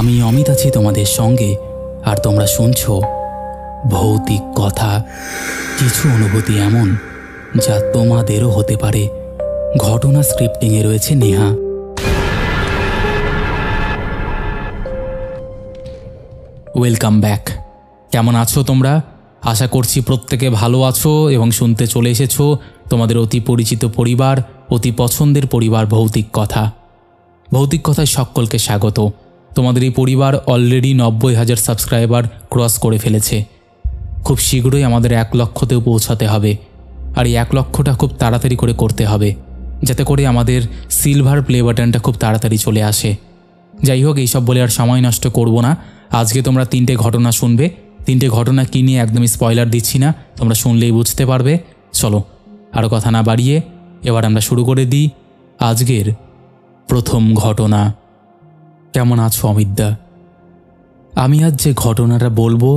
আমি অমিত আছি তোমাদের সঙ্গে, আর তোমরা শুনছো ভৌতিক কথা। কিছু অনুভূতি এমন যা তোমাদেরও হতে পারে। ঘটনা স্ক্রিপ্টিংয়ে রয়েছে নেহা। Welcome back. কেমন আছো তোমরা? আশা করছি প্রত্যেকে ভালো আছো এবং শুনতে চলে এসেছো তোমাদের অতি পরিচিত পরিবার, অতি পছন্দের পরিবার ভৌতিক কথা। ভৌতিক কথায় সকলকে স্বাগত। তোমাদের এই পরিবার অলরেডি 90,000 সাবস্ক্রাইবার ক্রস করে ফেলেছে। খুব শীঘ্রই আমাদের 1 লক্ষতেও পৌঁছাতে হবে, আর এই 1 লক্ষটা খুব তাড়াতাড়ি করে করতে হবে, যাতে করে আমাদের সিলভার প্লে বাটনটা খুব তাড়াতাড়ি চলে আসে। যাই হোক, এইসব বলে আর সময় নষ্ট করব না। আজকে তোমরা 3টে ঘটনা শুনবে। 3টে ঘটনা কী নিয়ে একদমই স্পয়লার দিচ্ছি না, তোমরা শুনলেই বুঝতে পারবে। চলো আরও কথা না বাড়িয়ে এবার আমরা শুরু করে দিই আজকের প্রথম ঘটনা। কেমন আছো অমিতদা? আমি আজ যে ঘটনাটা বলবো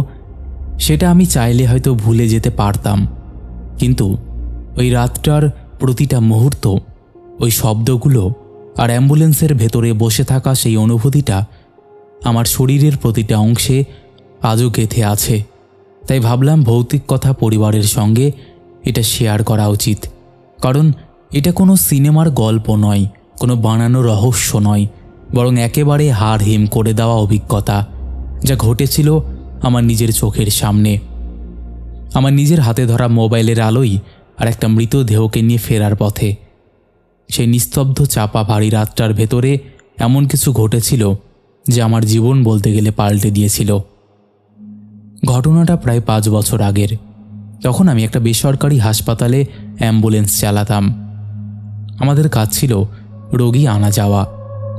সেটা আমি চাইলে হয়তো ভুলে যেতে পারতাম, কিন্তু ওই রাতটার প্রতিটা মুহূর্ত, ওই শব্দগুলো আর অ্যাম্বুলেন্সের ভেতরে বসে থাকা সেই অনুভূতিটা আমার শরীরের প্রতিটা অংশে আজও গেঁথে আছে। তাই ভাবলাম ভৌতিক কথা পরিবারের সঙ্গে এটা শেয়ার করা উচিত। কারণ এটা কোনো সিনেমার গল্প নয়, কোনো বানানো রহস্য নয়, বরং একেবারে হাড় হিম করে দেওয়া অভিজ্ঞতা, যা ঘটেছিল আমার নিজের চোখের সামনে। আমার নিজের হাতে ধরা মোবাইলের আলোয় আর একটা মৃতদেহকে নিয়ে ফেরার পথে। সেই নিস্তব্ধ চাপা ভারী রাতটার ভেতরে এমন কিছু ঘটেছিল যে আমার জীবন বলতে গেলে পাল্টে দিয়েছিল। ঘটনাটা প্রায় 5 বছর আগের। তখন আমি একটা বেসরকারি হাসপাতালে অ্যাম্বুলেন্স চালাতাম। আমাদের কাজ ছিল রোগী আনা যাওয়া,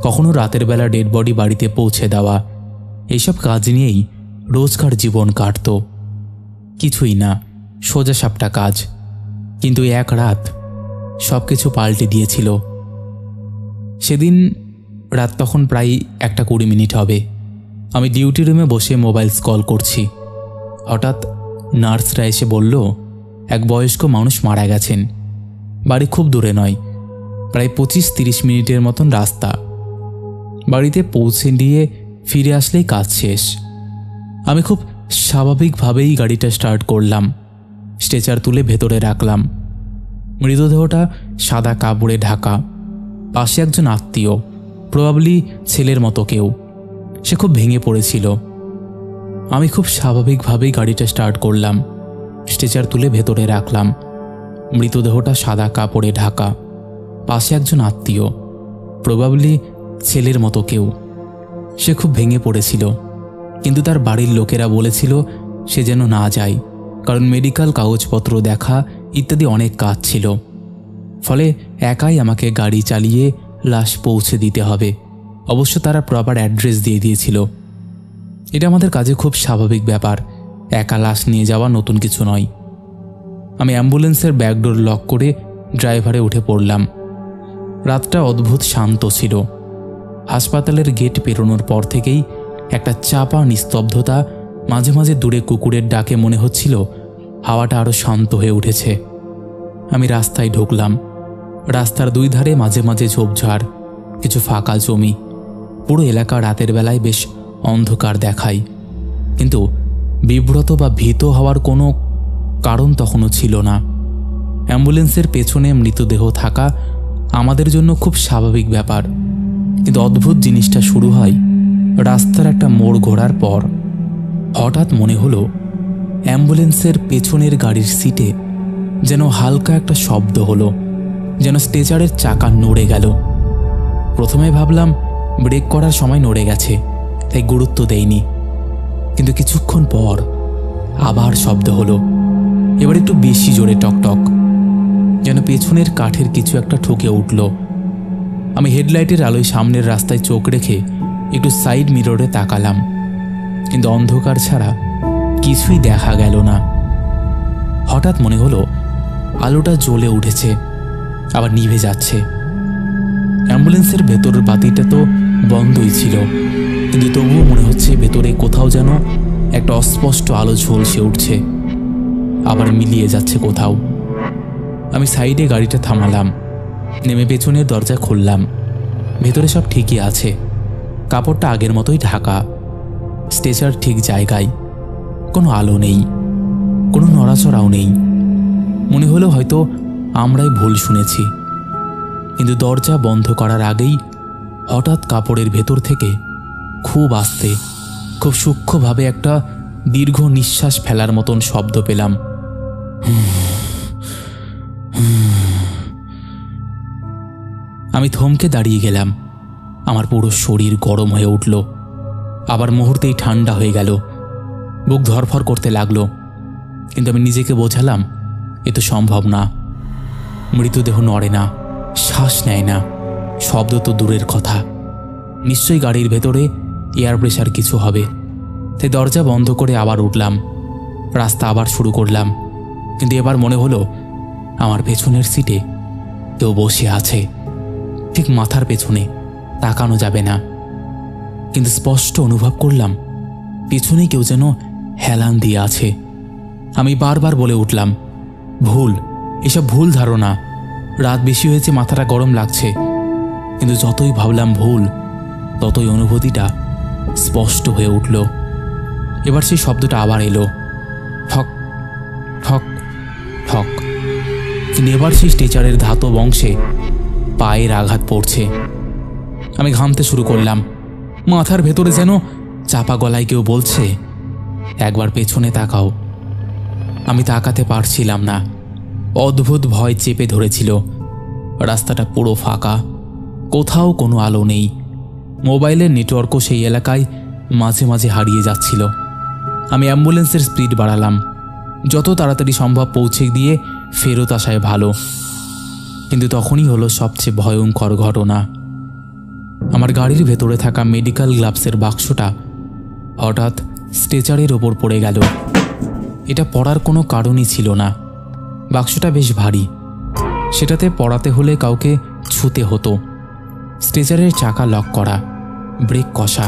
কখনো রাতের বেলা ডেড বডি বাড়িতে পৌঁছে দেওয়া। এইসব কাজ নিয়েই রোজকার জীবন কাটত। কিছুই না, সোজাসাপটা কাজ। কিন্তু এক রাত সব কিছু পাল্টে দিয়েছিল। সেদিন রাত তখন প্রায় 1:20 হবে। আমি ডিউটি রুমে বসে মোবাইল স্ক্রল করছি। হঠাৎ নার্সরা এসে বলল, এক বয়স্ক মানুষ মারা গেছেন। বাড়ি খুব দূরে নয়, প্রায় 25-30 মিনিটের মতন রাস্তা। বাড়িতে পৌঁছে দিয়ে ফিরে আসলেই কাজ শেষ। আমি খুব স্বাভাবিকভাবেই গাড়িটা স্টার্ট করলাম। স্ট্রেচার তুলে ভেতরে রাখলাম। মৃতদেহটা সাদা কাপড়ে ঢাকা। পাশে একজন আত্মীয়, প্রবাবলি ছেলের মতো কেউ। সে খুব ভেঙে পড়েছিল। আমি খুব স্বাভাবিকভাবেই গাড়িটা স্টার্ট করলাম। স্ট্রেচার তুলে ভেতরে রাখলাম। মৃতদেহটা সাদা কাপড়ে ঢাকা। পাশে একজন আত্মীয়, প্রবাবলি ছেলের মতো কেউ। সে খুব ভেঙে পড়েছিল, কিন্তু তার বাড়ির লোকেরা বলেছিল সে যেন না যায়, কারণ মেডিকেল কাগজপত্র দেখা ইত্যাদি অনেক কাজ ছিল। ফলে একাই আমাকে গাড়ি চালিয়ে লাশ পৌঁছে দিতে হবে। অবশ্য তারা প্রপার অ্যাড্রেস দিয়ে দিয়েছিল। এটা আমাদের কাজে খুব স্বাভাবিক ব্যাপার। একা লাশ নিয়ে যাওয়া নতুন কিছু নয়। আমি অ্যাম্বুলেন্সের ব্যাকডোর লক করে ড্রাইভারে উঠে পড়লাম। রাতটা অদ্ভুত শান্ত ছিল। হাসপাতালের গেট পেরোনোর পর থেকেই একটা চাপা নিস্তব্ধতা। মাঝে মাঝে দূরে কুকুরের ডাকে মনে হচ্ছিল হাওয়াটা আরও শান্ত হয়ে উঠেছে। আমি রাস্তায় ঢুকলাম। রাস্তার 2 ধারে মাঝে মাঝে ঝোপঝাড়, কিছু ফাঁকা জমি। পুরো এলাকা রাতের বেলায় বেশ অন্ধকার দেখায়, কিন্তু বিব্রত বা ভীত হওয়ার কোনো কারণ তখনও ছিল না। অ্যাম্বুলেন্সের পেছনে মৃতদেহ থাকা আমাদের জন্য খুব স্বাভাবিক ব্যাপার, কিন্তু অদ্ভুত জিনিসটা শুরু হয় রাস্তার একটা মোড় ঘোরার পর। হঠাৎ মনে হলো অ্যাম্বুলেন্সের পেছনের গাড়ির সিটে যেন হালকা একটা শব্দ হলো, যেন স্ট্রেচারের চাকা নড়ে গেল। প্রথমে ভাবলাম ব্রেক করার সময় নড়ে গেছে, তাই গুরুত্ব দেইনি। কিন্তু কিছুক্ষণ পর আবার শব্দ হলো, এবার একটু বেশি জোরে, টকটক, যেন পেছনের কাঠের কিছু একটা ঠকে উঠল। আমি হেডলাইটের আলোয় সামনের রাস্তায় চোখ রেখে একটু সাইড মিররে তাকালাম, কিন্তু অন্ধকার ছাড়া কিছুই দেখা গেল না। হঠাৎ মনে হলো আলোটা জ্বলে উঠেছে, আবার নিভে যাচ্ছে। অ্যাম্বুলেন্সের ভেতরের বাতিটা তো বন্ধই ছিল, কিন্তু তবুও মনে হচ্ছে ভেতরে কোথাও যেন একটা অস্পষ্ট আলো ঝলসে উঠছে, আবার মিলিয়ে যাচ্ছে কোথাও। আমি সাইডে গাড়িটা থামালাম, নেমে পেছনের দরজা খুললাম। ভেতরে সব ঠিকই আছে, কাপড়টা আগের মতোই ঢাকা, স্ট্রেচার ঠিক জায়গায়, কোনো আলো নেই, কোনো নড়াচড়াও নেই। মনে হলো হয়তো আমরাই ভুল শুনেছি। কিন্তু দরজা বন্ধ করার আগেই হঠাৎ কাপড়ের ভেতর থেকে খুব আস্তে, খুব সূক্ষ্মভাবে একটা দীর্ঘ নিঃশ্বাস ফেলার মতন শব্দ পেলাম। আমি থমকে দাঁড়িয়ে গেলাম। আমার পুরো শরীর গরম হয়ে উঠল, আবার মুহূর্তেই ঠান্ডা হয়ে গেল। বুক ধরফর করতে লাগলো, কিন্তু আমি নিজেকে বোঝালাম এ তো সম্ভব না। মৃতদেহ নড়ে না, শ্বাস নেয় না, শব্দ তো দূরের কথা। নিশ্চয়ই গাড়ির ভেতরে এয়ার প্রেশার কিছু হবে। তাই দরজা বন্ধ করে আবার উঠলাম, রাস্তা আবার শুরু করলাম। কিন্তু এবার মনে হলো আমার পেছনের সিটে কেউ বসে আছে, ঠিক মাথার পেছনে, তাকানো যাবে না। কিন্তু স্পষ্ট অনুভব করলাম পেছনে কেউ যেন হেলান দিয়ে আছে। আমি বারবার বলে উঠলাম, ভুল, এসব ভুল ধারণা, রাত বেশি হয়েছে, মাথাটা গরম লাগছে। কিন্তু যতই ভাবলাম ভুল, ততই অনুভূতিটা স্পষ্ট হয়ে উঠল। এবার সেই শব্দটা আবার এলো, ঠক ঠক ঠক। কিন্তু এবার সেই স্ট্রেচারের ধাতব অংশে পায়ের আঘাত পড়ছে। আমি ঘামতে শুরু করলাম। মাথার ভেতরে যেন চাপা গলায় কেউ বলছে, একবার পেছনে তাকাও। আমি তাকাতে পারছিলাম না। অদ্ভুত ভয় চেপে ধরেছিল। রাস্তাটা পুরো ফাঁকা, কোথাও কোনো আলো নেই। মোবাইলের নেটওয়ার্কও সেই এলাকায় মাঝে মাঝে হারিয়ে যাচ্ছিল। আমি অ্যাম্বুলেন্সের স্পিড বাড়ালাম, যত তাড়াতাড়ি সম্ভব পৌঁছে দিয়ে ফেরত আসায় ভালো। কিন্তু তখনই হলো সবচেয়ে ভয়ঙ্কর ঘটনা। আমার গাড়ির ভেতরে থাকা মেডিকেল গ্লাভসের বাক্সটা হঠাৎ স্ট্রেচারের ওপর পড়ে গেল। এটা পড়ার কোনো কারণই ছিল না। বাক্সটা বেশ ভারী, সেটাতে পড়াতে হলে কাউকে ছুতে হতো। স্ট্রেচারের চাকা লক করা, ব্রেক কষা,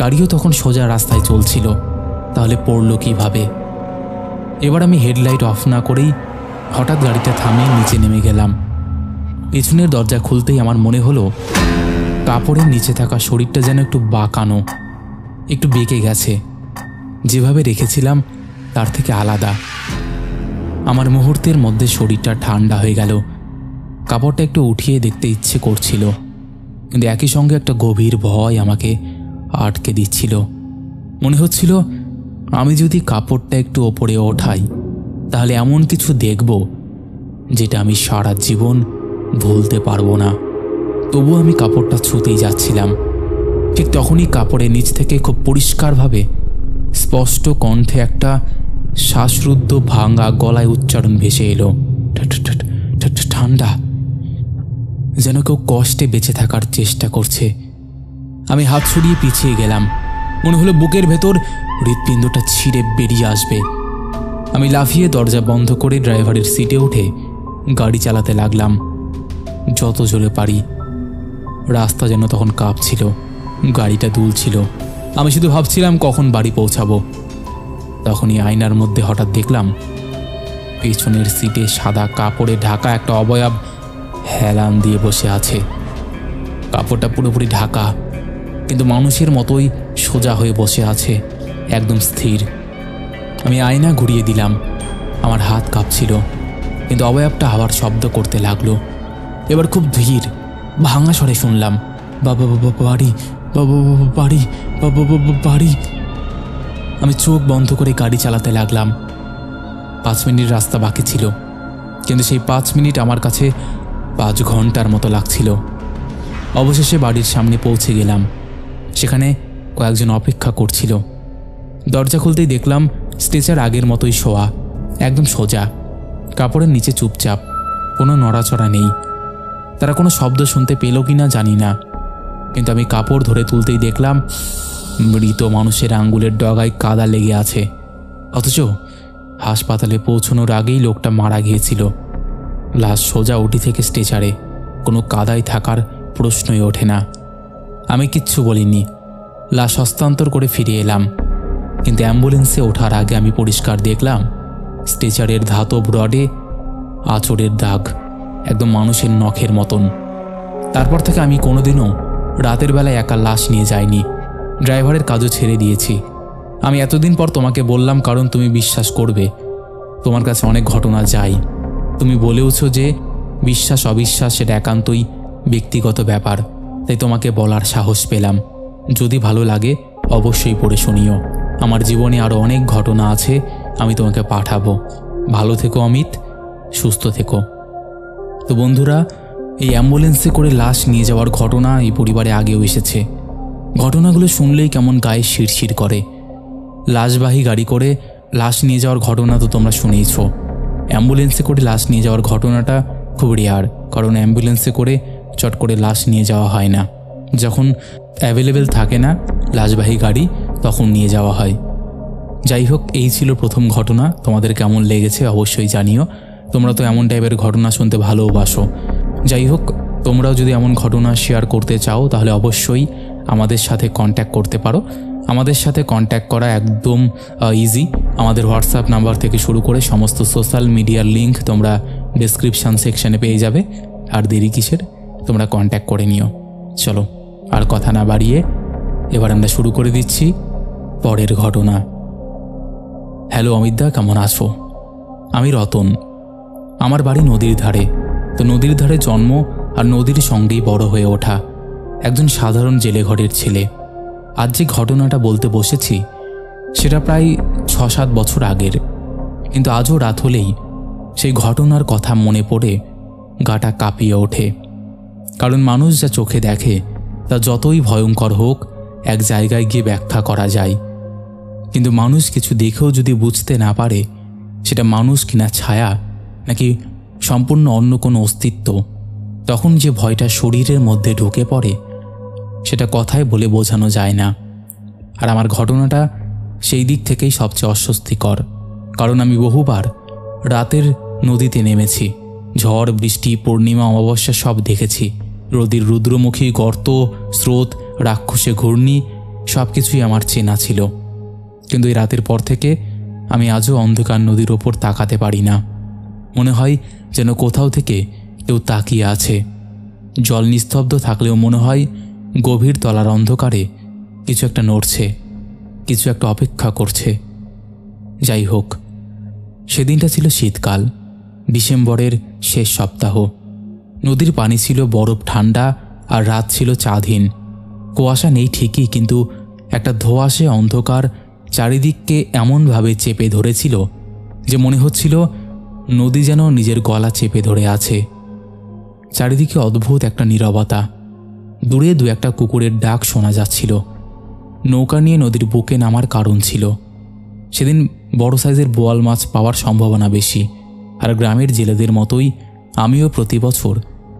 গাড়িও তখন সোজা রাস্তায় চলছিল, তাহলে পড়ল কিভাবে? এবার আমি হেডলাইট অফ না করেই হঠাৎ গাড়িটা থামিয়ে নিচে নেমে গেলাম। পেছনের দরজা খুলতেই আমার মনে হলো কাপড়ের নিচে থাকা শরীরটা যেন একটু বাঁকানো, একটু বেঁকে গেছে। যেভাবে রেখেছিলাম তার থেকে আলাদা। আমার মুহূর্তের মধ্যে শরীরটা ঠান্ডা হয়ে গেল। কাপড়টা একটু উঠিয়ে দেখতে ইচ্ছে করছিল, কিন্তু একই সঙ্গে একটা গভীর ভয় আমাকে আটকে দিচ্ছিল। মনে হচ্ছিল আমি যদি কাপড়টা একটু ওপরে ওঠাই, তাহলে এমন কিছু দেখব যেটা আমি সারা জীবন ভুলতে পারবো না। তবু আমি কাপড়টা ছুঁতেই যাচ্ছিলাম। ঠিক তখনই কাপড়ের নিচ থেকে খুব পরিষ্কারভাবে স্পষ্ট কণ্ঠে একটা শ্বাসরুদ্ধ ভাঙা গলায় উচ্চারণ ভেসে এলো, ঠান্ডা, যেন কেউ কষ্টে বেঁচে থাকার চেষ্টা করছে। আমি হাত ছড়িয়ে পিছিয়ে গেলাম। মনে হলো বুকের ভেতর হৃৎপিণ্ডটা ছিঁড়ে বেরিয়ে আসবে। আমি লাফিয়ে দরজা বন্ধ করে ড্রাইভারের সিটে উঠে গাড়ি চালাতে লাগলাম, যত জোরে পারি। রাস্তা যেন তখন কাঁপছিল, গাড়িটা দুলছিল। আমি শুধু ভাবছিলাম কখন বাড়ি পৌঁছাবো। তখনই আয়নার মধ্যে হঠাৎ দেখলাম পেছনের সিটে সাদা কাপড়ে ঢাকা একটা অবয়ব হেলান দিয়ে বসে আছে। কাপড়টা পুরোপুরি ঢাকা, কিন্তু মানুষের মতোই সোজা হয়ে বসে আছে, একদম স্থির। আমি আয়না ঘুরিয়ে দিলাম। আমার হাত কাঁপছিল, কিন্তু অবয়বটা আবার শব্দ করতে লাগলো। এবার খুব ধীর ভাঙা স্বরে শুনলাম, বাবা বাবা বাড়ি, বাবা বাবা বাড়ি, বাবা বাবা বাড়ি। আমি চোখ বন্ধ করে গাড়ি চালাতে লাগলাম। 5 মিনিট রাস্তা বাকি ছিল, কিন্তু সেই 5 মিনিট আমার কাছে 5 ঘন্টার মতো লাগছিল। অবশেষে বাড়ির সামনে পৌঁছে গেলাম। সেখানে কয়েকজন অপেক্ষা করছিল। দরজা খুলতেই দেখলাম স্ট্রেচার আগের মতোই শোয়া, একদম সোজা, কাপড়ের নিচে চুপচাপ, কোনো নড়াচড়া নেই। তারা কোনো শব্দ শুনতে পেল কি না জানি না, কিন্তু আমি কাপড় ধরে তুলতেই দেখলাম মৃত মানুষের আঙ্গুলের ডগায় কাদা লেগে আছে। অথচ হাসপাতালে পৌঁছানোর আগেই লোকটা মারা গিয়েছিল। লাশ সোজা উঠি থেকে স্ট্রেচারে, কোনো কাদায় থাকার প্রশ্নই ওঠে না। আমি কিচ্ছু বলিনি। লাশ হস্তান্তর করে ফিরে এলাম, কিন্তু অ্যাম্বুলেন্সে ওঠার আগে আমি পরিষ্কার দেখলাম স্ট্রেচারের ধাতব রডে আঁচড়ের দাগ, একদম মানুষের নখের মতন। তারপর থেকে আমি কোনোদিনও রাতের বেলায় একা লাশ নিয়ে যায়নি, ড্রাইভারের কাজও ছেড়ে দিয়েছি। আমি এতদিন পর তোমাকে বললাম কারণ তুমি বিশ্বাস করবে, তোমার কাছে অনেক ঘটনা যায়। তুমি বলেওছো যে বিশ্বাস অবিশ্বাস সেটা একান্তই ব্যক্তিগত ব্যাপার, তাই তোমাকে বলার সাহস পেলাম। যদি ভালো লাগে অবশ্যই পড়ে শুনিও। আমার জীবনে আরও অনেক ঘটনা আছে, আমি তোমাকে পাঠাবো। ভালো থেকো অমিত, সুস্থ থেকো। তো বন্ধুরা, এই অ্যাম্বুলেন্সে করে লাশ নিয়ে যাওয়ার ঘটনা এই পরিবারে আগেও এসেছে। ঘটনাগুলো শুনলেই কেমন গায়ে শিরশির করে। লাশবাহী গাড়ি করে লাশ নিয়ে যাওয়ার ঘটনা তো তোমরা শুনেইছ। অ্যাম্বুলেন্সে করে লাশ নিয়ে যাওয়ার ঘটনাটা খুব রেয়ার, কারণ অ্যাম্বুলেন্সে করে চট করে লাশ নিয়ে যাওয়া হয় না। যখন অ্যাভেলেবেল থাকে না লাশবাহী গাড়ি, তখন নিয়ে যাওয়া হয়। যাই হোক, এই ছিল প্রথম ঘটনা। তোমাদের কেমন লেগেছে অবশ্যই জানিও। তোমরা তো এমন টাইপের ঘটনা শুনতে ভালোবাসো। যাই হোক, তোমরাও যদি এমন ঘটনা শেয়ার করতে চাও তাহলে অবশ্যই আমাদের সাথে কন্ট্যাক্ট করতে পারো। আমাদের সাথে কন্ট্যাক্ট করা একদম ইজি। আমাদের হোয়াটসঅ্যাপ নাম্বার থেকে শুরু করে সমস্ত সোশ্যাল মিডিয়ার লিঙ্ক তোমরা ডেসক্রিপশান সেকশানে পেয়ে যাবে। আর দেরি কিসের, তোমরা কন্ট্যাক্ট করে নিও। চলো আর কথা না বাড়িয়ে এবার আমরা শুরু করে দিচ্ছি পরের ঘটনা। হ্যালো অমিতদা, কেমন আছো? আমি রতন। আমার বাড়ি নদীর ধারে। তো নদীর ধারে জন্ম আর নদীর সঙ্গেই বড় হয়ে ওঠা একজন সাধারণ জেলে ঘরের ছেলে। আজ যে ঘটনাটা বলতে বসেছি সেটা প্রায় 6-7 বছর আগের, কিন্তু আজও রাত হলেই সেই ঘটনার কথা মনে পড়ে গাটা কাঁপিয়ে ওঠে। কারণ মানুষ যা চোখে দেখে তা যতই ভয়ঙ্কর হোক এক জায়গায় গিয়ে ব্যাখ্যা করা যায়, কিন্তু মানুষ কিছু দেখেও যদি বুঝতে না পারে সেটা মানুষ কিনা ছায়া নাকি সম্পূর্ণ অন্য কোনো অস্তিত্ব, তখন যে ভয়টা শরীরের মধ্যে ঢুকে পড়ে সেটা কথায় বলে বোঝানো যায় না। আর আমার ঘটনাটা সেই দিক থেকেই সবচেয়ে অস্বস্তিকর, কারণ আমি বহুবার রাতের নদীতে নেমেছি। ঝড়, বৃষ্টি, পূর্ণিমা, অমাবস্যা সব দেখেছি। নদীর রুদ্রমুখী গর্ত, স্রোত, রাক্ষসে ঘূর্ণি সব কিছুই আমার চেনা ছিল। কিন্তু এই রাতের পর থেকে আমি আজও অন্ধকার নদীর ওপর তাকাতে পারি না। মনে হয় যেন কোথাও থেকে কেউ তাকিয়ে আছে। জল নিস্তব্ধ থাকলেও মনে হয় গভীর তলার অন্ধকারে কিছু একটা নড়ছে, কিছু একটা অপেক্ষা করছে। যাই হোক, সেদিনটা ছিল শীতকাল, ডিসেম্বরের শেষ সপ্তাহ। নদীর পানি ছিল বরফ ঠান্ডা আর রাত ছিল চাঁদহীন। কুয়াশা নেই ঠিকই, কিন্তু একটা ধোঁয়াশে অন্ধকার চারিদিককে এমনভাবে চেপে ধরেছিল যে মনে হচ্ছিল নদী যেন নিজের গলা চেপে ধরে আছে। চারিদিকে অদ্ভুত একটা নীরবতা। দূরে দু একটা কুকুরের ডাক শোনা যাচ্ছিল। নৌকা নিয়ে নদীর বুকে নামার কারণ ছিল সেদিন বড় সাইজের বোয়াল মাছ পাওয়ার সম্ভাবনা বেশি। আর গ্রামের জেলেদের মতোই আমিও প্রতি বছর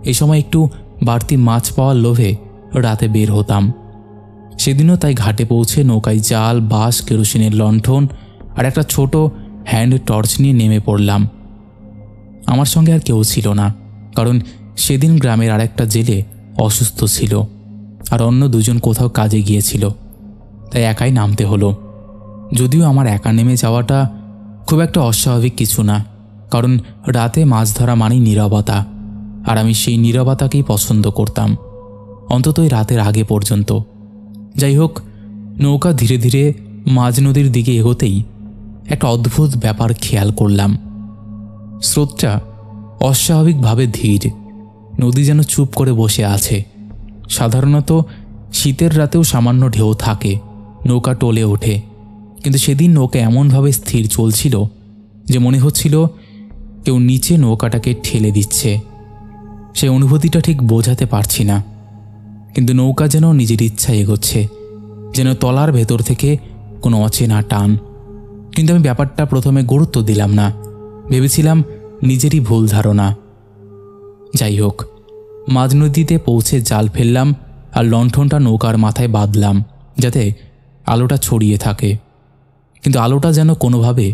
এই সময় একটু বাড়তি মাছ পাওয়ার লোভে রাতে বের হতাম। সেদিনও তাই ঘাটে পৌঁছে নৌকায় জাল, বাঁশ, কেরোসিনের লণ্ঠন আর একটা ছোট হ্যান্ড টর্চ নিয়ে নেমে পড়লাম। আমার সঙ্গে আর কেউ ছিল না, কারণ সেদিন গ্রামের আরেকটা জেলে অসুস্থ ছিল আর অন্য দুজন কোথাও কাজে গিয়েছিল, তাই একাই নামতে হলো। যদিও আমার একা নেমে যাওয়াটা খুব একটা অস্বাভাবিক কিছু না, কারণ রাতে মাছ ধরা মানেই নীরবতা, আর আমি সেই নীরবতাকেই পছন্দ করতাম, অন্তত এই রাতের আগে পর্যন্ত। যাই হোক, নৌকা ধীরে ধীরে মাঝ নদীর দিকে এগোতেই একটা অদ্ভুত ব্যাপার খেয়াল করলাম। স্রোতটা অস্বাভাবিকভাবে ধীর। নদী যেন চুপ করে বসে আছে। সাধারণত শীতের রাতেও সামান্য ঢেউ থাকে, নৌকা টলে ওঠে, কিন্তু সেদিন নৌকা এমনভাবে স্থির চলছিল যে মনে হচ্ছিল কেউ নিচে নৌকাটাকে ঠেলে দিচ্ছে। সেই অনুভূতিটা ঠিক বোঝাতে পারছি না, কিন্তু নৌকা যেন নিজের ইচ্ছায় এগোচ্ছে, যেন তলার ভেতর থেকে কোনো অচেনা টান। কিন্তু আমি ব্যাপারটা প্রথমে গুরুত্ব দিলাম না, ভেবেছিলাম নিজেরই ভুল ধারণা। যাই হোক, মাঝ নদীতে পৌঁছে জাল ফেললাম আর লণ্ঠনটা নৌকার মাথায় বাঁধলাম যাতে আলোটা ছড়িয়ে থাকে, কিন্তু আলোটা যেন কোনোভাবে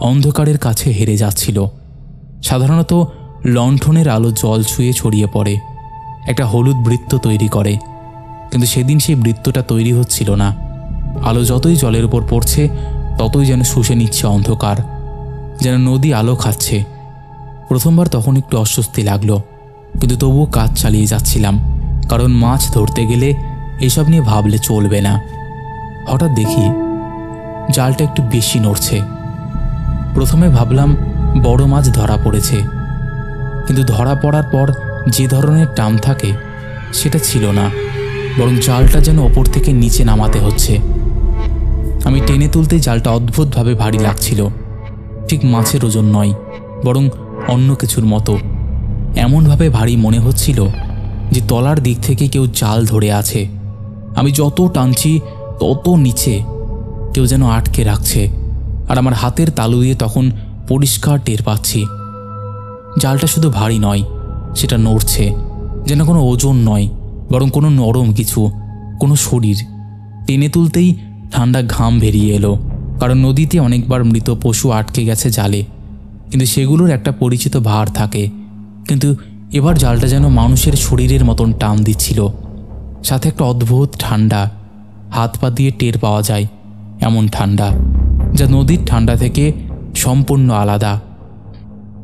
অন্ধকারের কাছে হেরে যাচ্ছিল। সাধারণত লণ্ঠনের আলো জল ছুঁয়ে ছড়িয়ে পড়ে, একটা হলুদ বৃত্ত তৈরি করে, কিন্তু সেদিন সেই বৃত্তটা তৈরি হচ্ছিল না। আলো যতই জলের উপর পড়ছে ততই যেন শুষে নিচ্ছে অন্ধকার, যেন নদী আলো খাচ্ছে। প্রথমবার তখন একটু অস্বস্তি লাগলো, কিন্তু তবুও কাজ চালিয়ে যাচ্ছিলাম, কারণ মাছ ধরতে গেলে এসব নিয়ে ভাবলে চলবে না। হঠাৎ দেখি জালটা একটু বেশি নড়ছে। প্রথমে ভাবলাম বড় মাছ ধরা পড়েছে, কিন্তু ধরা পড়ার পর যে ধরনের টান থাকে সেটা ছিল না, বরং জালটা যেন ওপর থেকে নিচে নামাতে হচ্ছে। আমি টেনে তুলতেই জালটা অদ্ভুতভাবে ভারী লাগছিল। ঠিক মাছের ওজন নয়, বরং অন্য কিছুর মতো। এমনভাবে ভারী মনে হচ্ছিল যে তলার দিক থেকে কেউ জাল ধরে আছে। আমি যত টানছি তত নিচে কেউ যেন আটকে রাখছে, আর আমার হাতের তালু দিয়ে তখন পরিষ্কার টের পাচ্ছি জালটা শুধু ভারী নয়, সেটা নড়ছে। যেন কোনো ওজন নয়, বরং কোনো নরম কিছু, কোনো শরীর। টেনে তুলতেই ঠান্ডা ঘাম বেরিয়ে এলো, কারণ নদীতে অনেকবার মৃত পশু আটকে গেছে জালে, কিন্তু সেগুলোর একটা পরিচিত ভার থাকে। কিন্তু এবার জালটা যেন মানুষের শরীরের মতন টান দিচ্ছিল, সাথে একটা অদ্ভুত ঠান্ডা। হাত পা দিয়ে টের পাওয়া যায় এমন ঠান্ডা, যা নদীর ঠান্ডা থেকে সম্পূর্ণ আলাদা।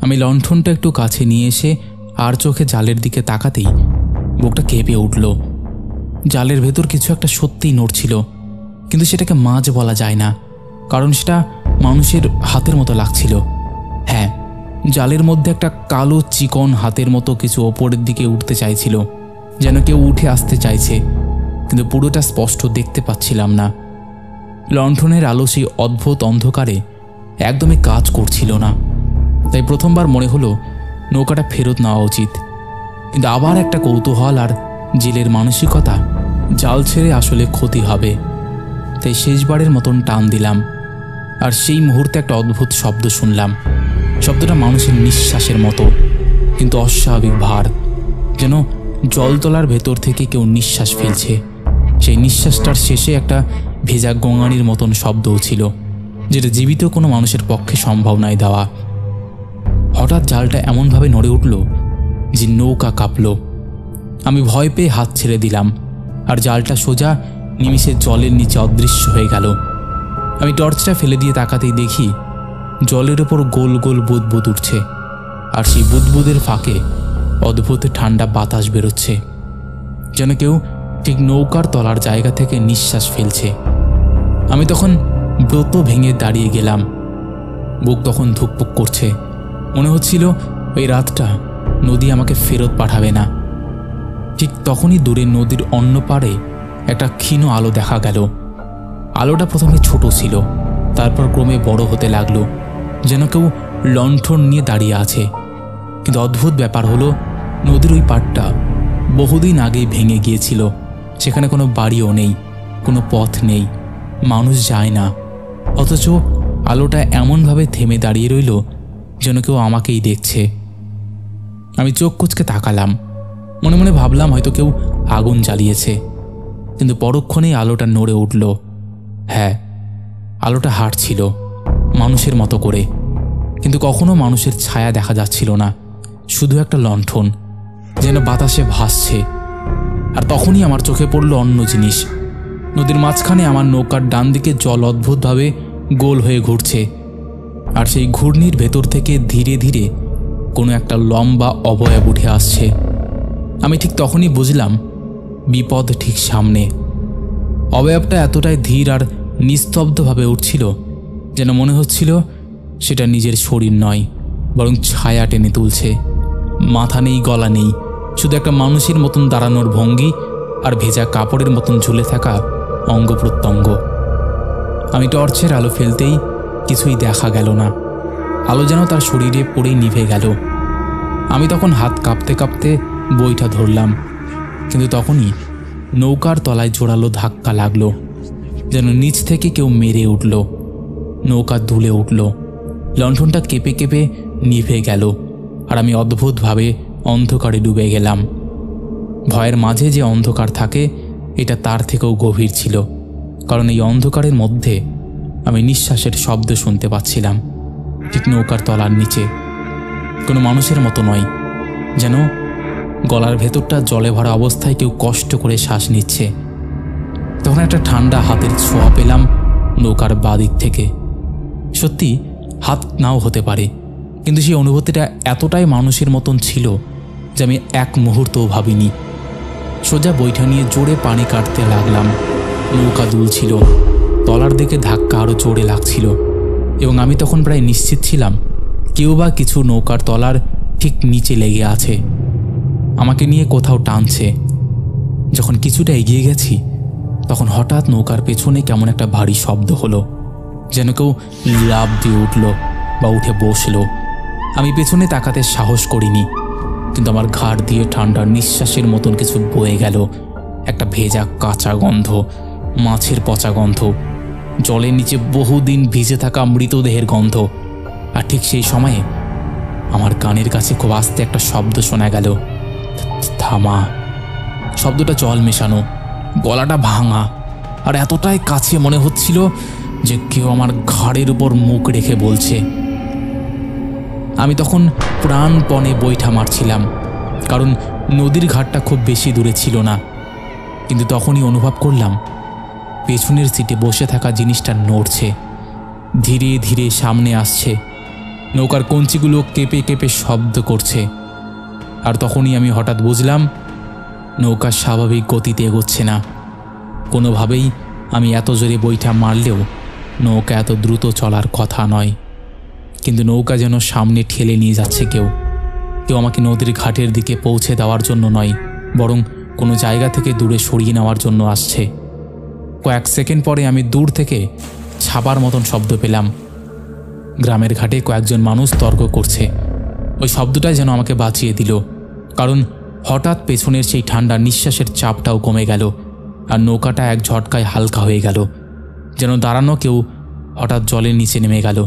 আমি লণ্ঠনটা একটু কাছে নিয়ে এসে আর চোখে জালের দিকে তাকাতেই বুকটা কেঁপে উঠল। জালের ভেতর কিছু একটা সত্যিই নড়ছিল, কিন্তু সেটাকে মাছ বলা যায় না, কারণ সেটা মানুষের হাতের মতো লাগছিল। হ্যাঁ, জালের মধ্যে একটা কালো চিকন হাতের মতো কিছু ওপরের দিকে উঠতে চাইছিল, যেন কেউ উঠে আসতে চাইছে, কিন্তু পুরোটা স্পষ্ট দেখতে পাচ্ছিলাম না। লণ্ঠনের আলো সেই অদ্ভুত অন্ধকারে একদমই কাজ করছিল না। তাই প্রথমবার মনে হলো নৌকাটা ফেরত নেওয়া উচিত, কিন্তু আবার একটা কৌতূহল আর জেলের মানসিকতা, জাল ছেড়ে আসলে ক্ষতি হবে। তাই শেষবারের মতন টান দিলাম, আর সেই মুহূর্তে একটা অদ্ভুত শব্দ শুনলাম। শব্দটা মানুষের নিঃশ্বাসের মতো, কিন্তু অস্বাভাবিক ভার, যেন জলতলার ভেতর থেকে কেউ নিঃশ্বাস ফেলছে। সেই নিঃশ্বাসটার শেষে একটা ভেজা গঙানির মতন শব্দও ছিল, যেটা জীবিত কোনো মানুষের পক্ষে সম্ভব নয় দেওয়া। হঠাৎ জালটা এমনভাবে নড়ে উঠল যে নৌকা কাঁপল। আমি ভয় পেয়ে হাত ছেড়ে দিলাম, আর জালটা সোজা নিমিষে জলের নিচে অদৃশ্য হয়ে গেল। আমি টর্চটা ফেলে দিয়ে তাকাতেই দেখি জলের ওপর গোল গোল বুদবুদ উঠছে, আর সেই বুদবুদের ফাঁকে অদ্ভুত ঠান্ডা বাতাস বেরোচ্ছে, যেন কেউ ঠিক নৌকার তলার জায়গা থেকে নিঃশ্বাস ফেলছে। আমি তখন ব্রত ভেঙে দাঁড়িয়ে গেলাম। বুক তখন ধুকপুক করছে। মনে হচ্ছিল ওই রাতটা নদী আমাকে ফেরত পাঠাবে না। ঠিক তখনই দূরে নদীর অন্য পাড়ে একটা ক্ষীণ আলো দেখা গেল। আলোটা প্রথমে ছোট ছিল, তারপর ক্রমে বড় হতে লাগলো, যেন কেউ লণ্ঠন নিয়ে দাঁড়িয়ে আছে। কিন্তু অদ্ভুত ব্যাপার হলো, নদীর ওই পাড়টা বহুদিন আগেই ভেঙে গিয়েছিল। সেখানে কোনো বাড়িও নেই, কোনো পথ নেই, মানুষ যায় না। অথচ আলোটা এমনভাবে থেমে দাঁড়িয়ে রইল যেন কেউ আমাকেই দেখছে। আমি চোখ কুঁচকে তাকালাম, মনে মনে ভাবলাম হয়তো কেউ আগুন জ্বালিয়েছে। কিন্তু পরক্ষণেই আলোটা নড়ে উঠল। হ্যাঁ, আলোটা হাঁটছিল মানুষের মতো করে, কিন্তু কখনো মানুষের ছায়া দেখা যাচ্ছিল না, শুধু একটা লণ্ঠন যেন বাতাসে ভাসছে। আর তখনই আমার চোখে পড়ল অন্য জিনিস। নদীর মাঝখানে আমার নৌকার ডান দিকে জল অদ্ভুতভাবে গোল হয়ে ঘুরছে, আর সেই ঘূর্ণির ভেতর থেকে ধীরে ধীরে কোনো একটা লম্বা অবয়ব উঠে আসছে। আমি ঠিক তখনই বুঝলাম বিপদ ঠিক সামনে। অবয়বটা এতটাই ধীর আর নিস্তব্ধভাবে উঠছিল যেন মনে হচ্ছিল সেটা নিজের শরীর নয়, বরং ছায়া টেনে তুলছে। মাথা নেই, গলা নেই, শুধু একটা মানুষের মতন দাঁড়ানোর ভঙ্গি আর ভেজা কাপড়ের মতন ঝুলে থাকা অঙ্গ প্রত্যঙ্গ। আমি টর্চের আলো ফেলতেই কিছুই দেখা গেল না। আলো যেন তার শরীরে পড়েই নিভে গেল। আমি তখন হাত কাঁপতে কাঁপতে বইটা ধরলাম, কিন্তু তখনই নৌকার তলায় জোরালো ধাক্কা লাগলো, যেন নিচ থেকে কেউ মেরে উঠল। নৌকা দুলে উঠল, লণ্ঠনটা কেঁপে কেঁপে নিভে গেল, আর আমি অদ্ভুতভাবে অন্ধকারে ডুবে গেলাম। ভয়ের মাঝে যে অন্ধকার থাকে, এটা তার থেকেও গভীর ছিল, কারণ এই অন্ধকারের মধ্যে আমি নিঃশ্বাসের শব্দ শুনতে পাচ্ছিলাম, ঠিক নৌকার তলার নিচে। কোনো মানুষের মতো নয়, যেন গলার ভেতরটা জলে ভরা অবস্থায় কেউ কষ্ট করে শ্বাস নিচ্ছে। তখন একটা ঠান্ডা হাতের ছোঁয়া পেলাম নৌকার বাদিক থেকে। সত্যি হাত নাও হতে পারে, কিন্তু সেই অনুভূতিটা এতটাই মানুষের মতন ছিল যে আমি এক মুহূর্তও ভাবিনি। সোজা বৈঠা নিয়ে জোরে পানি কাটতে লাগলাম। নৌকা দুলছিল, তলার দিকে ধাক্কা আরও জোরে লাগছিল এবং আমি তখন প্রায় নিশ্চিত ছিলাম কেউ বা কিছু নৌকার তলার ঠিক নিচে লেগে আছে, আমাকে নিয়ে কোথাও টানছে। যখন কিছুটা এগিয়ে গেছি তখন হঠাৎ নৌকার পেছনে কেমন একটা ভারী শব্দ হলো, যেন কেউ লাফ দিয়ে উঠল বা উঠে বসলো। আমি পেছনে তাকাতে সাহস করিনি, কিন্তু আমার ঘাড় দিয়ে ঠান্ডা নিঃশ্বাসের মতন কিছু বয়ে গেল। একটা ভেজা কাঁচা গন্ধ, মাছের পচা গন্ধ, জলের নিচে বহুদিন ভিজে থাকা মৃতদেহের গন্ধ। আর ঠিক সেই সময়ে আমার কানের কাছে খুব আস্তে একটা শব্দ শোনা গেল, থামা। শব্দটা জল মেশানো, গলাটা ভাঙা, আর এতটাই কাছে মনে হচ্ছিল যে কেউ আমার ঘাড়ের উপর মুখ রেখে বলছে। আমি তখন প্রাণপণে বৈঠা মারছিলাম, কারণ নদীর ঘাটটা খুব বেশি দূরে ছিল না। কিন্তু তখনই অনুভব করলাম পেছনের সিটে বসে থাকা জিনিসটা নড়ছে, ধীরে ধীরে সামনে আসছে, নৌকার কঞ্চিগুলো কেঁপে কেঁপে শব্দ করছে। আর তখনই আমি হঠাৎ বুঝলাম নৌকা স্বাভাবিক গতিতে এগোচ্ছে না। কোনোভাবেই আমি এত জোরে বৈঠা মারলেও নৌকা এত দ্রুত চলার কথা নয়। কিন্তু নৌকা যেন সামনে ঠেলে নিয়ে যাচ্ছে কেউ আমাকে নদীর ঘাটের দিকে পৌঁছে দেওয়ার জন্য নয়, বরং কোনো জায়গা থেকে দূরে সরিয়ে নেওয়ার জন্য আসছে। কয়েক সেকেন্ড পরে আমি দূর থেকে ছাপার মতন শব্দ পেলাম। গ্রামের ঘাটে কয়েকজন মানুষ তর্ক করছে। ওই শব্দটাই যেন আমাকে বাঁচিয়ে দিল, কারণ হঠাৎ পেছনের সেই ঠান্ডা নিঃশ্বাসের চাপটাও কমে গেল আর নৌকাটা এক ঝটকায় হালকা হয়ে গেল, যেন দাঁড়ানো কেউ হঠাৎ জলের নিচে নেমে গেল।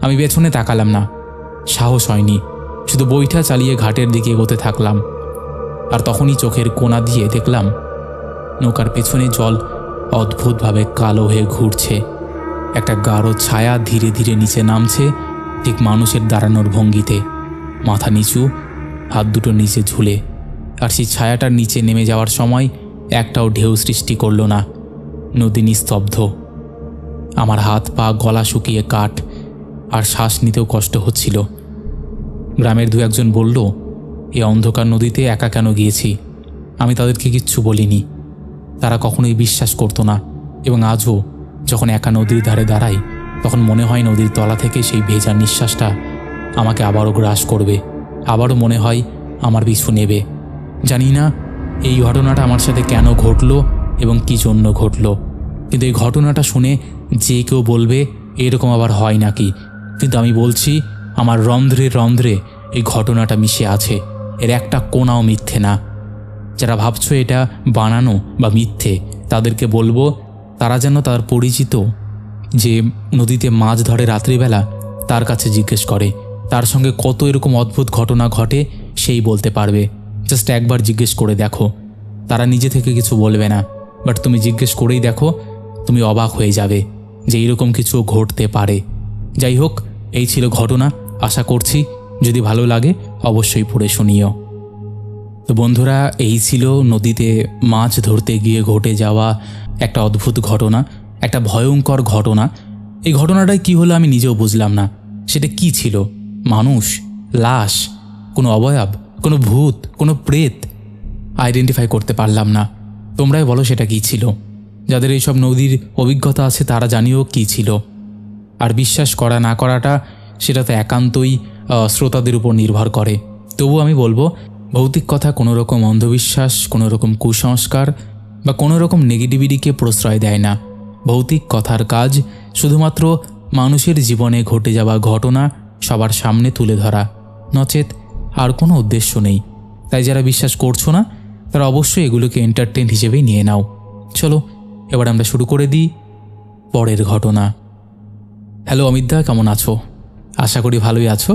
আমি পেছনে তাকালাম না, সাহস হয়নি, শুধু বৈঠা চালিয়ে ঘাটের দিকে এগোতে থাকলাম। আর তখনই চোখের কোণা দিয়ে দেখলাম নৌকার পেছনে জল অদ্ভুতভাবে কালো হয়ে ঘুরছে। একটা গাঢ় ছায়া ধীরে ধীরে নিচে নামছে, ঠিক মানুষের দাঁড়ানোর ভঙ্গিতে, মাথা নিচু, হাত দুটো নিচে ঝুলে। আর সেই ছায়াটার নিচে নেমে যাওয়ার সময় একটাও ঢেউ সৃষ্টি করল না। নদী নিস্তব্ধ। আমার হাত পা গলা শুকিয়ে কাঠ, আর শ্বাস নিতেও কষ্ট হচ্ছিল। গ্রামের দু একজন বলল, এই অন্ধকার নদীতে একা কেন গিয়েছি? আমি তাদেরকে কিচ্ছু বলিনি। তারা কখনোই বিশ্বাস করতো না, এবং আজও যখন একা নদীর ধারে দাঁড়াই তখন মনে হয় নদীর তলা থেকে সেই ভেজা নিঃশ্বাসটা আমাকে আবারও গ্রাস করবে, আবারও মনে হয় আমার পিছু নেবে। জানি না এই ঘটনাটা আমার সাথে কেন ঘটলো এবং কী জন্য ঘটলো, কিন্তু এই ঘটনাটা শুনে যে কেউ বলবে এরকম আবার হয় নাকি, কিন্তু আমি বলছি আমার রন্ধ্রে রন্ধ্রে এই ঘটনাটা মিশে আছে, এর একটা কোনাও মিথ্যে না। যারা ভাবছো এটা বানানো বা মিথ্যে, তাদেরকে বলবো তারা যেন তার পরিচিত যে নদীতে মাছ ধরে রাত্রিবেলা তার কাছে জিজ্ঞেস করে, তার সঙ্গে কত এরকম অদ্ভুত ঘটনা ঘটে সেই বলতে পারবে। জাস্ট একবার জিজ্ঞেস করে দেখো, তারা নিজে থেকে কিছু বলবে না, বাট তুমি জিজ্ঞেস করেই দেখো, তুমি অবাক হয়ে যাবে যে এইরকম কিছু ঘটতে পারে। যাই হোক, এই ছিল ঘটনা। আশা করছি যদি ভালো লাগে অবশ্যই পড়ে শুনিও। তো বন্ধুরা, এই ছিল নদীতে মাছ ধরতে গিয়ে ঘটে যাওয়া একটা অদ্ভুত ঘটনা, একটা ভয়ঙ্কর ঘটনা। এই ঘটনাটাই কী হলো আমি নিজেও বুঝলাম না। সেটা কি ছিল? মানুষ, লাশ, কোনো অবয়ব, কোনো ভূত, কোনো প্রেত? আইডেন্টিফাই করতে পারলাম না। তোমরাই বলো সেটা কী ছিল। যাদের এইসব নদীর অভিজ্ঞতা আছে তারা জানিও কী ছিল। আর বিশ্বাস করা না করাটা সেটা তো একান্তই শ্রোতাদের উপর নির্ভর করে। তবু আমি বলবো, ভৌতিক কথা কোনো রকম অন্ধবিশ্বাস, কোনো রকম কুসংস্কার বা কোনো রকম নেগেটিভিটিকে প্রশ্রয় দেয় না। ভৌতিক কথার কাজ শুধুমাত্র মানুষের জীবনে ঘটে যাওয়া ঘটনা সবার সামনে তুলে ধরা, নচেত আর কোনো উদ্দেশ্য নেই। তাই যারা বিশ্বাস করছো না তারা অবশ্যই এগুলোকে এন্টারটেইন হিসেবেই নিয়ে নাও। চলো এবার আমরা শুরু করে দিই পরের ঘটনা। হ্যালো অমিতদা, কেমন আছো? আশা করি ভালোই আছো।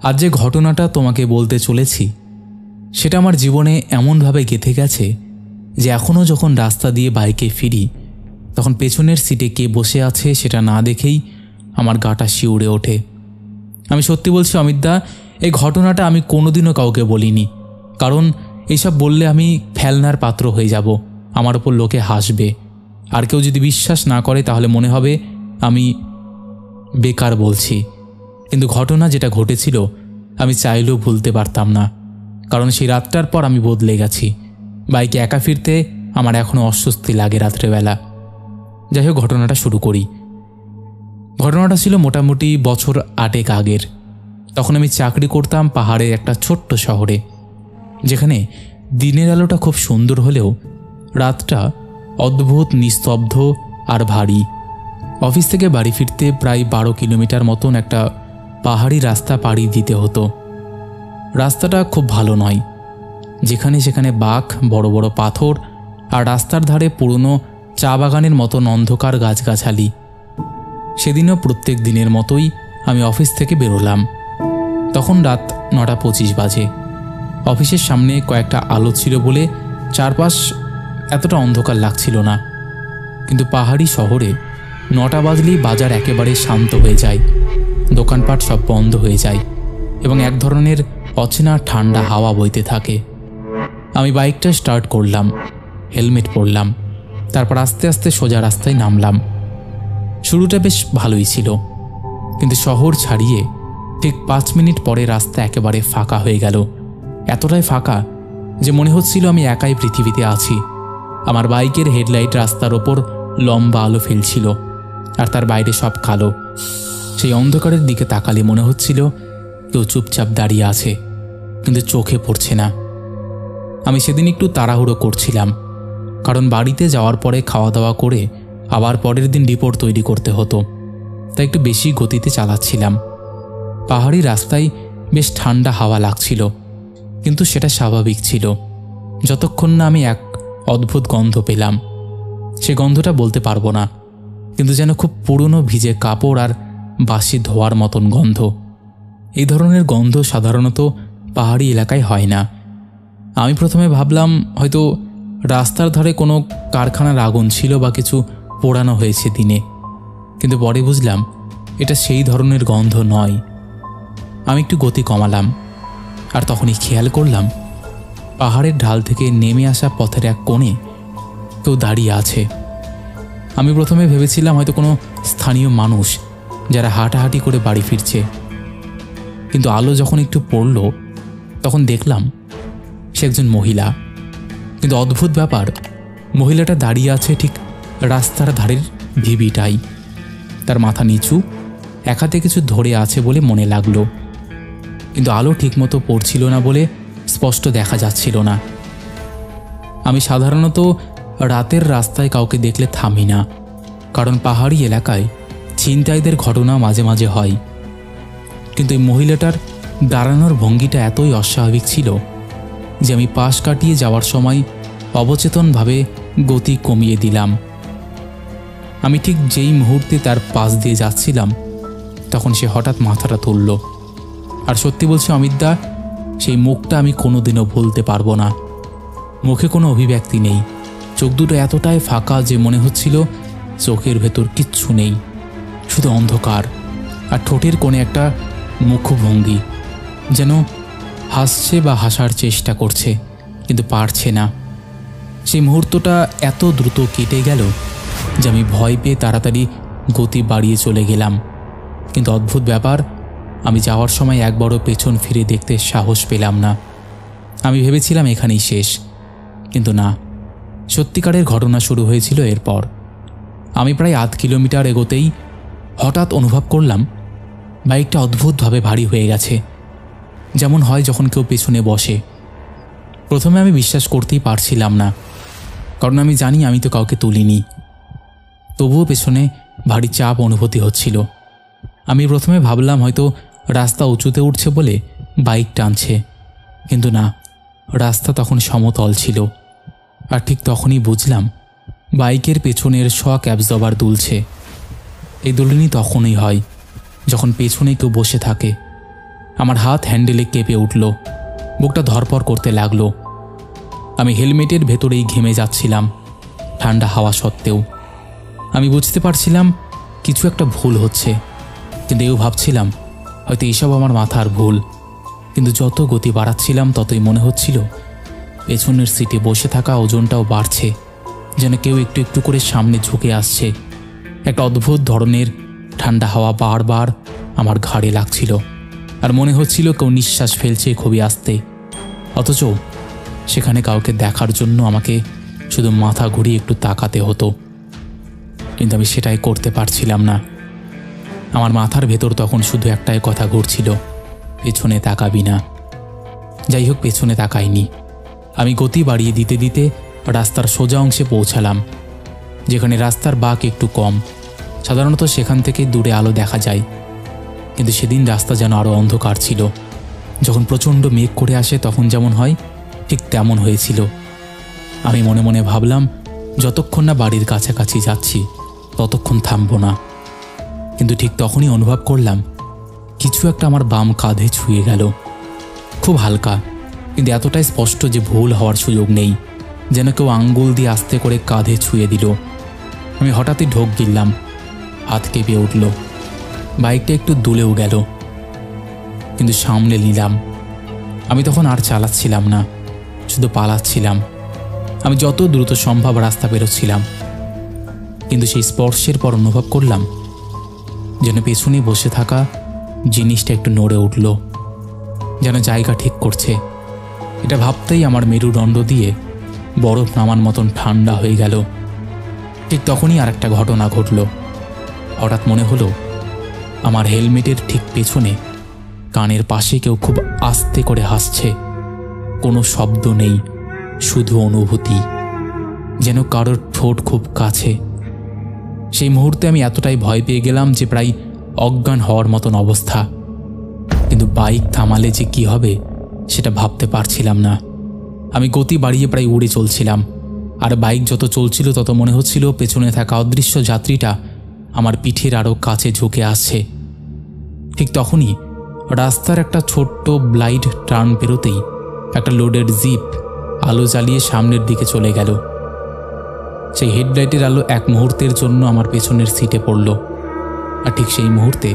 আজ যে ঘটনাটা তোমাকে বলতে চলেছি সেটা আমার জীবনে এমনভাবে গেঁথে গেছে যে এখনও যখন রাস্তা দিয়ে বাইকে ফিরি তখন পেছনের সিটে কে বসে আছে সেটা না দেখেই আমার গাটা শিউরে ওঠে। আমি সত্যি বলছি অমিতদা, এই ঘটনাটা আমি কোনোদিনও কাউকে বলিনি, কারণ এইসব বললে আমি ফেলনার পাত্র হয়ে যাব, আমার ওপর লোকে হাসবে, আর কেউ যদি বিশ্বাস না করে তাহলে মনে হবে আমি বেকার বলছি। কিন্তু ঘটনা যেটা ঘটেছিল আমি চাইলেও ভুলতে পারতাম না, কারণ সেই রাতটার পর আমি বদলে গেছি। বাইকে একা ফিরতে আমার এখনও অস্বস্তি লাগে রাত্রেবেলা। যাই হোক, ঘটনাটা শুরু করি। ঘটনাটা ছিল মোটামুটি বছর 8 আগের। তখন আমি চাকরি করতাম পাহাড়ের একটা ছোট্ট শহরে, যেখানে দিনের আলোটা খুব সুন্দর হলেও রাতটা অদ্ভুত নিস্তব্ধ আর ভারী। অফিস থেকে বাড়ি ফিরতে প্রায় 12 কিলোমিটার মতন একটা পাহাড়ি রাস্তা পাড়ি দিতে হতো। রাস্তাটা খুব ভালো নয়, যেখানে সেখানে বাঁক, বড় বড় পাথর আর রাস্তার ধারে পুরনো চা বাগানের মতন অন্ধকার গাছগাছালি। সেদিনও প্রত্যেক দিনের মতোই আমি অফিস থেকে বেরোলাম। তখন রাত 9:25 বাজে। অফিসের সামনে কয়েকটা আলো ছিল বলে চারপাশ এতটা অন্ধকার লাগছিল না, কিন্তু পাহাড়ি শহরে 9টা বাজলেই বাজার একেবারে শান্ত হয়ে যায়, দোকানপাট সব বন্ধ হয়ে যায় এবং এক ধরনের অচেনা ঠান্ডা হাওয়া বইতে থাকে। আমি বাইকটা স্টার্ট করলাম, হেলমেট পরলাম, তারপর আস্তে আস্তে সোজা রাস্তায় নামলাম। শুরুটা বেশ ভালোই ছিল, কিন্তু শহর ছাড়িয়ে ঠিক 5 মিনিট পরে রাস্তা একেবারে ফাঁকা হয়ে গেল। এতটাই ফাঁকা যে মনে হচ্ছিল আমি একাই পৃথিবীতে আছি। আমার বাইকের হেডলাইট রাস্তার ওপর লম্বা আলো ফেলছিল, আর তার বাইরে সব কালো। সেই অন্ধকারের দিকে তাকালে মনে হচ্ছিল কেউ চুপচাপ দাঁড়িয়ে আছে, কিন্তু চোখে পড়ছে না। আমি সেদিন একটু তাড়াহুড়ো করছিলাম, কারণ বাড়িতে যাওয়ার পরে খাওয়া দাওয়া করে আবার পরের দিন রিপোর্ট তৈরি করতে হতো, তাই একটু বেশি গতিতে চালাচ্ছিলাম। পাহাড়ি রাস্তায় বেশ ঠান্ডা হাওয়া লাগছিল, কিন্তু সেটা স্বাভাবিক ছিল যতক্ষণ না আমি এক অদ্ভুত গন্ধ পেলাম। সে গন্ধটা বলতে পারবো না, কিন্তু যেন খুব পুরনো ভিজে কাপড় আর বাসি ধোয়ার মতন গন্ধ। এই ধরনের গন্ধ সাধারণত পাহাড়ি এলাকায় হয় না। আমি প্রথমে ভাবলাম হয়তো রাস্তার ধারে কোনো কারখানার আগুন ছিল বা কিছু পোড়ানো হয়েছে দিনে, কিন্তু পরে বুঝলাম এটা সেই ধরনের গন্ধ নয়। আমি একটু গতি কমালাম, আর তখনই খেয়াল করলাম পাহাড়ের ঢাল থেকে নেমে আসা পথের এক কোণে কেউ দাঁড়িয়ে আছে। আমি প্রথমে ভেবেছিলাম হয়তো কোনো স্থানীয় মানুষ যারা হাঁটাহাঁটি করে বাড়ি ফিরছে, কিন্তু আলো যখন একটু পড়ল তখন দেখলাম সে একজন মহিলা। কিন্তু অদ্ভুত ব্যাপার, মহিলাটা দাঁড়িয়ে আছে ঠিক রাস্তার ধারের ঢিবিটাই। তার মাথা নিচু, এক হাতে কিছু ধরে আছে বলে মনে লাগলো, কিন্তু আলো ঠিকমতো পড়ছিল না বলে স্পষ্ট দেখা যাচ্ছিল না। আমি সাধারণত রাতের রাস্তায় কাউকে দেখলে থামি না, কারণ পাহাড়ি এলাকায় ছিনতাইদের ঘটনা মাঝে মাঝে হয়। কিন্তু এই মহিলাটার দাঁড়ানোর ভঙ্গিটা এতই অস্বাভাবিক ছিল যে আমি পাশ কাটিয়ে যাওয়ার সময় অবচেতনভাবে গতি কমিয়ে দিলাম। আমি ঠিক যেই মুহূর্তে তার পাশ দিয়ে যাচ্ছিলাম তখন সে হঠাৎ মাথাটা তুলল। আর সত্যি বলছি অমিতদা, সেই মুখটা আমি কোনোদিনও ভুলতে পারবো না। মুখে কোনো অভিব্যক্তি নেই, চোখ দুটো এতটাই ফাঁকা যে মনে হচ্ছিল চোখের ভেতর কিচ্ছু নেই, শুধু অন্ধকার। আর ঠোঁটের কোণে একটা মুখভঙ্গি, যেন হাসছে বা হাসার চেষ্টা করছে কিন্তু পারছে না। সেই মুহূর্তটা এত দ্রুত কেটে গেল যে আমি ভয় পেয়ে তাড়াতাড়ি গতি বাড়িয়ে চলে গেলাম। কিন্তু অদ্ভুত ব্যাপার, আমি যাওয়ার সময় একবারও পেছন ফিরে দেখতে সাহস পেলাম না। আমি ভেবেছিলাম এখানেই শেষ, কিন্তু না, সত্যিকারের ঘটনা শুরু হয়েছিল এরপর। আমি প্রায় 8 কিলোমিটার এগোতেই হঠাৎ অনুভব করলাম বাইকটা অদ্ভুতভাবে ভারী হয়ে গেছে, যেমন হয় যখন কেউ পেছনে বসে। প্রথমে আমি বিশ্বাস করতেই পারছিলাম না, কারণ আমি জানি আমি তো কাউকে তুলিনি। তবুও পেছনে ভারী চাপ অনুভূতি হচ্ছিল। আমি প্রথমে ভাবলাম হয়তো রাস্তা উঁচুতে উঠছে বলে বাইক টানছে, কিন্তু না, রাস্তা তখন সমতল ছিল। আর ঠিক তখনই বুঝলাম বাইকের পেছনের শক অ্যাবজর্বার দুলছে। এই দুলনি তখনই হয় যখন পেছনে কেউ বসে থাকে। আমার হাত হ্যান্ডেলে কেঁপে উঠল, বুকটা ধরপড় করতে লাগলো। আমি হেলমেটের ভেতরেই ঘেমে যাচ্ছিলাম ঠান্ডা হাওয়া সত্ত্বেও। আমি বুঝতে পারছিলাম কিছু একটা ভুল হচ্ছে, কিন্তু এও ভাবছিলাম হয়তো এসব আমার মাথার ভুল। কিন্তু যত গতি বাড়াচ্ছিলাম ততই মনে হচ্ছিল পেছনের সিটে বসে থাকা ওজনটাও বাড়ছে, যেন কেউ একটু একটু করে সামনে ঝুঁকে আসছে। একটা অদ্ভুত ধরনের ঠান্ডা হাওয়া বারবার আমার ঘাড়ে লাগছিল, আর মনে হচ্ছিল কেউ নিঃশ্বাস ফেলছে খুবই আস্তে। অথচ সেখানে কাউকে দেখার জন্য আমাকে শুধু মাথা ঘুরিয়ে একটু তাকাতে হতো, কিন্তু আমি সেটাই করতে পারছিলাম না। আমার মাথার ভেতর তখন শুধু একটাই কথা ঘুরছিল, পেছনে তাকাবি না। যাই হোক, পেছনে তাকাইনি। আমি গতি বাড়িয়ে দিতে দিতে রাস্তার সোজা অংশে পৌঁছালাম, যেখানে রাস্তার বাঁক একটু কম। সাধারণত সেখান থেকে দূরে আলো দেখা যায়, কিন্তু সেদিন রাস্তা যেন আরও অন্ধকার ছিল। যখন প্রচণ্ড মেঘ করে আসে তখন যেমন হয়, ঠিক তেমন হয়েছিল। আমি মনে মনে ভাবলাম, যতক্ষণ না বাড়ির কাছাকাছি যাচ্ছি ততক্ষণ থামব না। কিন্তু ঠিক তখনই অনুভব করলাম কিছু একটা আমার বাম কাঁধে ছুঁয়ে গেল। খুব হালকা, কিন্তু এতটাই স্পষ্ট যে ভুল হওয়ার সুযোগ নেই। যেন কেউ আঙ্গুল দিয়ে আস্তে করে কাঁধে ছুঁয়ে দিল। আমি হঠাৎই ঢোক গিললাম, হাত কেঁপে উঠল। বাইকটা একটু দুলেও গেল, কিন্তু সামলে নিলাম। আমি তখন আর চালাচ্ছিলাম না, শুধু পালাচ্ছিলাম। আমি যত দ্রুত সম্ভব রাস্তা বেরোচ্ছিলাম, কিন্তু সেই স্পর্শের পর অনুভব করলাম যেন পেছনে বসে থাকা জিনিসটা একটু নড়ে উঠল, যেন জায়গা ঠিক করছে। এটা ভাবতেই আমার মেরুদণ্ড দিয়ে বরফ নামার মতন ঠান্ডা হয়ে গেল। ঠিক তখনই আর একটা ঘটনা ঘটল। হঠাৎ মনে হলো আমার হেলমেটের ঠিক পেছনে কানের পাশে কেউ খুব আস্তে করে হাসছে। কোনো শব্দ নেই, শুধু অনুভূতি, যেন কারোর ঠোঁট খুব কাছে। সেই মুহূর্তে আমি এতটাই ভয় পেয়ে গেলাম যে প্রায় অজ্ঞান হওয়ার মতন অবস্থা। কিন্তু বাইক থামালে যে কি হবে সেটা ভাবতে পারছিলাম না। আমি গতি বাড়িয়ে প্রায় উড়ে চলছিলাম, আর বাইক যত চলছিল তত মনে হচ্ছিল পেছনে থাকা অদৃশ্য যাত্রীটা আমার পিঠের আরও কাছে ঝুঁকে আসছে। ঠিক তখনই রাস্তার একটা ছোট্ট ব্লাইড টার্ন পেরোতেই একটা লোডেড জিপ আলো জ্বালিয়ে সামনের দিকে চলে গেল। সেই হেডলাইটের আলো এক মুহূর্তের জন্য আমার পেছনের সিটে পড়ল, আর ঠিক সেই মুহূর্তে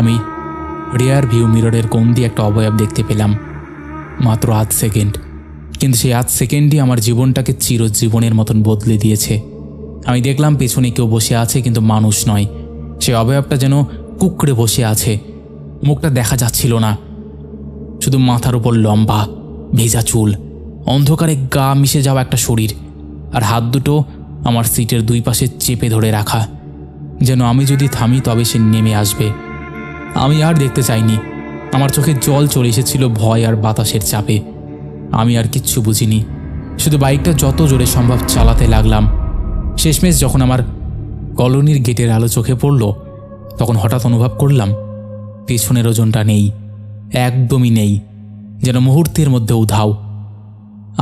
আমি রিয়ার ভিউ মিররের কোণ দিয়ে একটা অবয়ব দেখতে পেলাম। মাত্র আধ সেকেন্ড, কিন্তু সেই আধ সেকেন্ডই আমার জীবনটাকে চিরজীবনের মতন বদলে দিয়েছে। আমি দেখলাম পেছনে কেউ বসে আছে, কিন্তু মানুষ নয়। সেই অবয়বটা যেন কুঁকড়ে বসে আছে। মুখটা দেখা যাচ্ছিল না, শুধু মাথার উপর লম্বা ভেজা চুল, অন্ধকারে গা মিশে যাওয়া একটা শরীর, আর হাত দুটো আমার সিটের দুই পাশে চেপে ধরে রাখা, যেন আমি যদি থামি তবে সে নেমে আসবে। আমি আর দেখতে চাইনি। আমার চোখে জল চলে এসেছিল ভয় আর বাতাসের চাপে। আমি আর কিচ্ছু বুঝিনি, শুধু বাইকটা যত জোরে সম্ভব চালাতে লাগলাম। শেষমেশ যখন আমার কলোনির গেটের আলো চোখে পড়ল, তখন হঠাৎ অনুভব করলাম পেছনের ওজনটা নেই, একদমই নেই, যেন মুহূর্তের মধ্যে উধাও।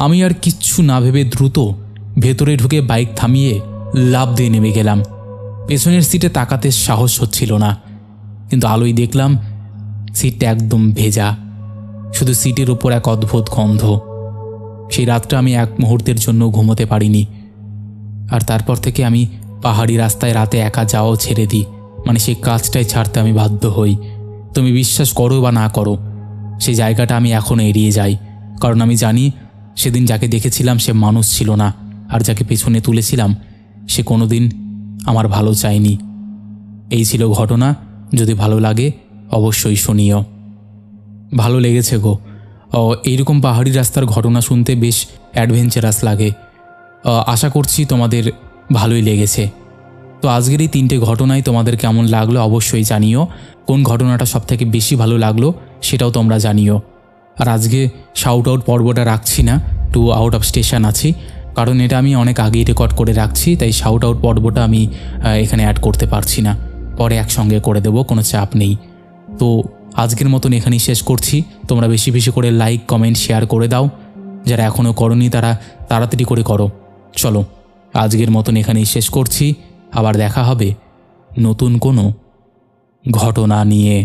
আমি আর কিচ্ছু না ভেবে দ্রুত ভেতরে ঢুকে বাইক থামিয়ে লাফ দিয়ে নেমে গেলাম। পেছনের সিটে তাকাতে সাহস হচ্ছিল না, কিন্তু আলোয় দেখলাম সিটটা একদম ভেজা, শুধু সিটের উপর এক অদ্ভুত গন্ধ। সেই রাতটা আমি এক মুহূর্তের জন্য ঘুমোতে পারিনি। আর তারপর থেকে আমি পাহাড়ি রাস্তায় রাতে একা যাওয়াও ছেড়ে দিই। মানে সেই কাজটাই ছাড়তে আমি বাধ্য হই। তুমি বিশ্বাস করো বা না করো, সেই জায়গাটা আমি এখনও এড়িয়ে যাই, কারণ আমি জানি সেদিন যাকে দেখেছিলাম সে মানুষ ছিল না, আর যাকে পেছনে তুলেছিলাম সে কোনোদিন আমার ভালো চায়নি। এই ছিল ঘটনা। যদি ভালো লাগে অবশ্যই শুনিও। ভালো লেগেছে গো। এইরকম পাহাড়ি রাস্তার ঘটনা শুনতে বেশ অ্যাডভেঞ্চারাস লাগে। আশা করছি তোমাদের ভালোই লেগেছে। তো আজকের এই 3টে ঘটনাই তোমাদের কেমন লাগলো অবশ্যই জানিও। কোন ঘটনাটা সবথেকে বেশি ভালো লাগলো সেটাও তোমরা জানিও। আর আজকে শাউট আউট পর্বটা রাখছি না, টু আউট অফ স্টেশন আছি, কারণ এটা আমি অনেক আগেই রেকর্ড করে রাখছি, তাই শাউট আউট পর্বটা আমি এখানে অ্যাড করতে পারছি না। পরে একসঙ্গে করে দেবো, কোনো চাপ নেই। তো আজকের মতন এখানেই শেষ করছি। তোমরা বেশি বেশি করে লাইক, কমেন্ট, শেয়ার করে দাও। যারা এখনও করনি তারা তাড়াতাড়ি করে করো। চলো আজকের মতন এখানেই শেষ করছি। আবার দেখা হবে নতুন কোনো ঘটনা নিয়ে।